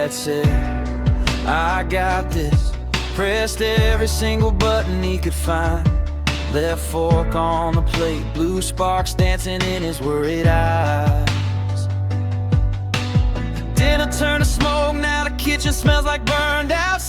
dad said, I got this. Pressed every single button he could find. Left fork on the plate, blue sparks dancing in his worried eyes. Dinner turned to smoke, now the kitchen smells like burned out.